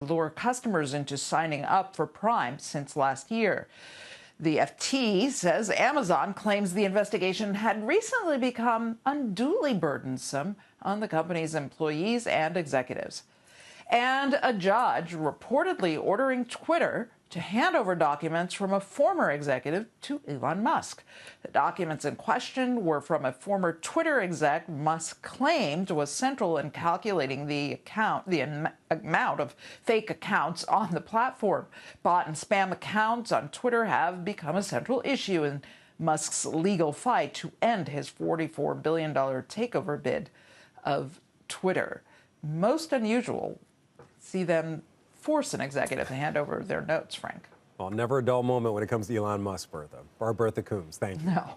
lure customers into signing up for Prime since last year. The FT says Amazon claims the investigation had recently become unduly burdensome on the company's employees and executives. And a judge reportedly ordering Twitter to hand over documents from a former executive to Elon Musk. The documents in question were from a former Twitter exec Musk claimed was central in calculating the amount of fake accounts on the platform. Bot and spam accounts on Twitter have become a central issue in Musk's legal fight to end his $44 billion takeover bid of Twitter. Most unusual. See them force an executive to hand over their notes, Frank. Well, never a dull moment when it comes to Elon Musk, Bertha Coombs. Thank you. No.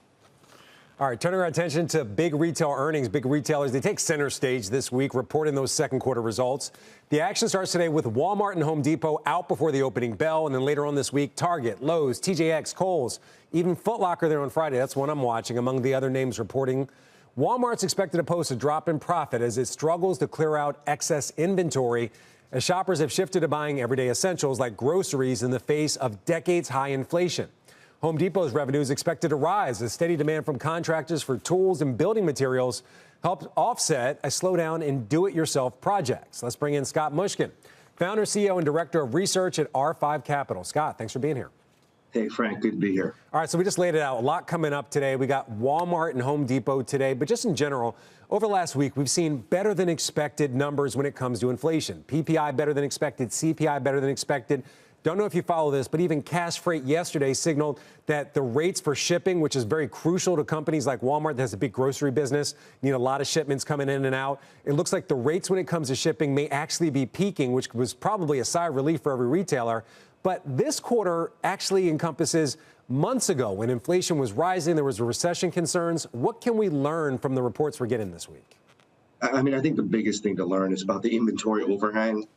All right, turning our attention to big retail earnings. Big retailers, they take center stage this week, reporting those second quarter results. The action starts today with Walmart and Home Depot out before the opening bell. And then later on this week, Target, Lowe's, TJX, Kohl's, even Foot Locker there on Friday. That's one I'm watching among the other names reporting. Walmart's expected to post a drop in profit as it struggles to clear out excess inventory, as shoppers have shifted to buying everyday essentials like groceries in the face of decades-high inflation. Home Depot's revenue is expected to rise as steady demand from contractors for tools and building materials helped offset a slowdown in do-it-yourself projects. Let's bring in Scott Mushkin, founder, CEO, and director of research at R5 Capital. Scott, thanks for being here. Hey, Frank, good to be here. All right, so we just laid it out. A lot coming up today. We got Walmart and Home Depot today, but just in general, over the last week, we've seen better than expected numbers when it comes to inflation. PPI better than expected, CPI better than expected. Don't know if you follow this, but even Cash Freight yesterday signaled that the rates for shipping, which is very crucial to companies like Walmart that has a big grocery business, need a lot of shipments coming in and out. It looks like the rates when it comes to shipping may actually be peaking, which was probably a sigh of relief for every retailer. But this quarter actually encompasses months ago when inflation was rising, there was recession concerns. What can we learn from the reports we're getting this week? I mean, I think the biggest thing to learn is about the inventory overhang.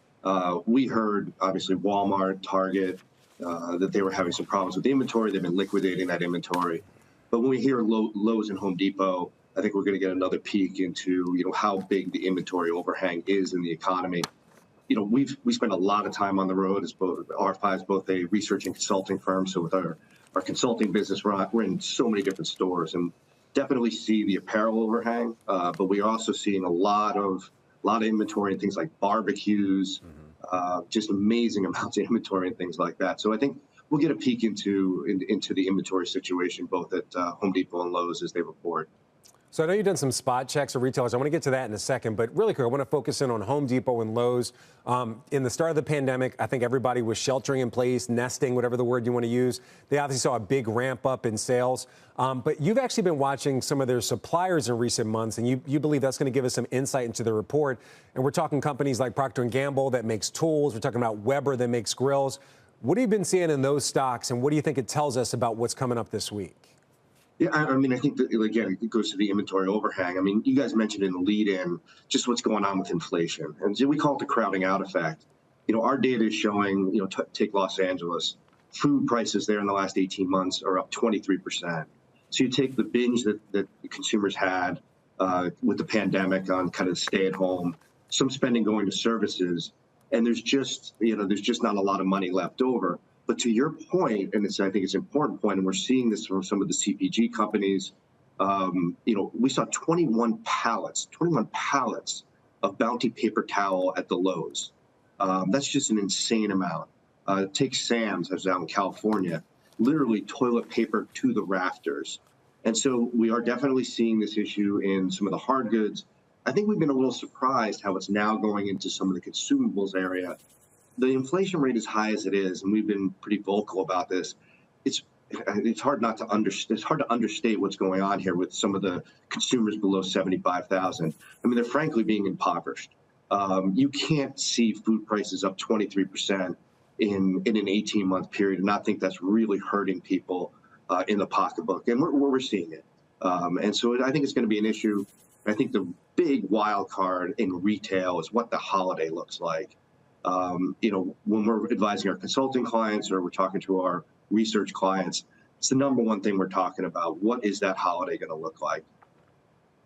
We heard, obviously, Walmart, Target, that they were having some problems with the inventory. They've been liquidating that inventory. But when we hear Lowe's and Home Depot, I think we're going to get another peek into, how big the inventory overhang is in the economy. We spend a lot of time on the road as both R5 is both a research and consulting firm. So with our consulting business, we're in so many different stores and definitely see the apparel overhang. But we are also seeing a lot of inventory and things like barbecues, just amazing amounts of inventory and things like that. So I think we'll get a peek into the inventory situation, both at Home Depot and Lowe's as they report. So I know you've done some spot checks of retailers. I want to get to that in a second, but really quick, I want to focus in on Home Depot and Lowe's. In the start of the pandemic, I think everybody was sheltering in place, nesting, whatever the word you want to use. They obviously saw a big ramp up in sales. But you've actually been watching some of their suppliers in recent months, and you believe that's going to give us some insight into the report. And we're talking companies like Procter & Gamble that makes tools. We're talking about Weber that makes grills. What have you been seeing in those stocks, and what do you think it tells us about what's coming up this week? Yeah, I mean, I think that, again, it goes to the inventory overhang. I mean, you guys mentioned in the lead-in just what's going on with inflation. And so we call it the crowding out effect. Our data is showing, take Los Angeles, food prices there in the last 18 months are up 23%. So you take the binge that the consumers had with the pandemic on kind of stay at home, some spending going to services, and there's just not a lot of money left over. But to your point, and I think it's an important point, and we're seeing this from some of the CPG companies, we saw 21 pallets of Bounty paper towel at the Lowe's. That's just an insane amount. Take Sam's, that's out in California, literally toilet paper to the rafters. And so we are definitely seeing this issue in some of the hard goods. I think we've been a little surprised how it's now going into some of the consumables area. The inflation rate is high as it is, and we've been pretty vocal about this. It's hard not to understand. It's hard to understate what's going on here with some of the consumers below 75,000. I mean, they're frankly being impoverished. You can't see food prices up 23% in an 18-month period and not think that's really hurting people in the pocketbook, and we're seeing it. And so I think it's going to be an issue. I think the big wild card in retail is what the holiday looks like. When we're advising our consulting clients or we're talking to our research clients, it's the number one thing we're talking about. What is that holiday going to look like?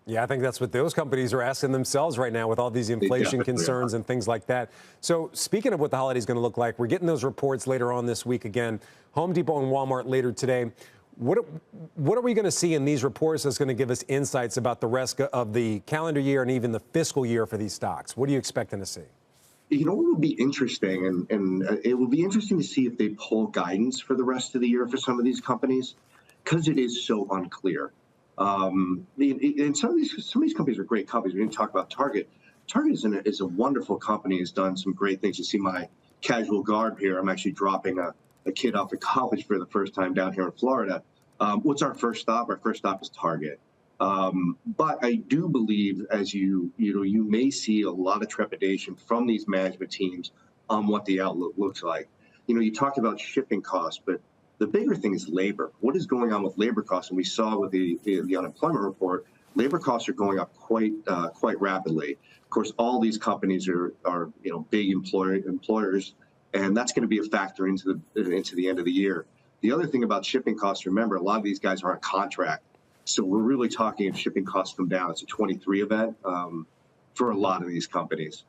Yeah, I think that's what those companies are asking themselves right now with all these inflation concerns and things like that. So speaking of what the holiday is going to look like, we're getting those reports later on this week again. Home Depot and Walmart later today. What are we going to see in these reports that's going to give us insights about the rest of the calendar year and even the fiscal year for these stocks? What are you expecting to see? You know, what would be interesting, and it would be interesting to see if they pull guidance for the rest of the year for some of these companies, because it is so unclear. And some of these companies are great companies. We didn't talk about Target. Target is a wonderful company. Has done some great things. You see my casual garb here. I'm actually dropping a kid off at college for the first time down here in Florida. What's our first stop? Our first stop is Target. But I do believe, as you may see a lot of trepidation from these management teams on what the outlook looks like. You know, you talked about shipping costs, but the bigger thing is labor. What is going on with labor costs? And we saw with the unemployment report, labor costs are going up quite rapidly. Of course, all these companies are big employers, and that's going to be a factor into the end of the year. The other thing about shipping costs, remember, a lot of these guys are on contract. So we're really talking if shipping costs come down. It's a 23 event for a lot of these companies.